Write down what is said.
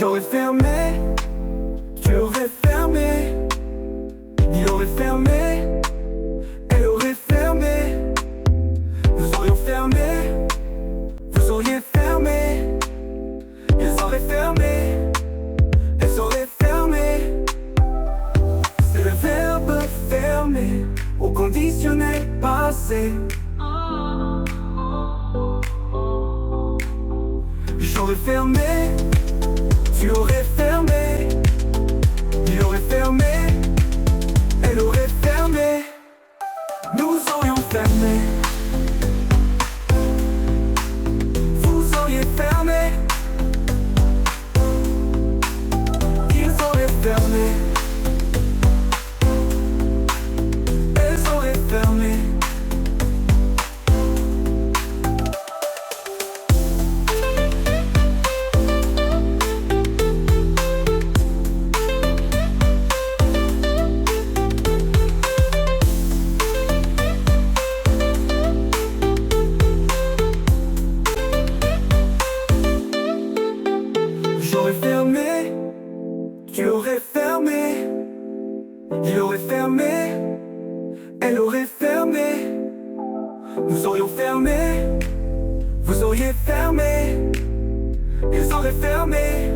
J'aurais fermé, tu aurais fermé. Il aurait fermé, elle aurait fermé. Nous aurions fermé, vous auriez fermé. Ils auraient fermé, elles auraient fermé. C'est le verbe fermer au conditionnel passé. J'aurais fermé, tu aurais fermé. Il aurait fermé, elle aurait fermé. Nous aurions fermé, vous auriez fermé. Ils auraient fermé, elles auraient fermé. J'aurais fermé, tu aurais fermé. Il aurait fermé, elle aurait fermé. Nous aurions fermé, vous auriez fermé. Ils auraient fermé,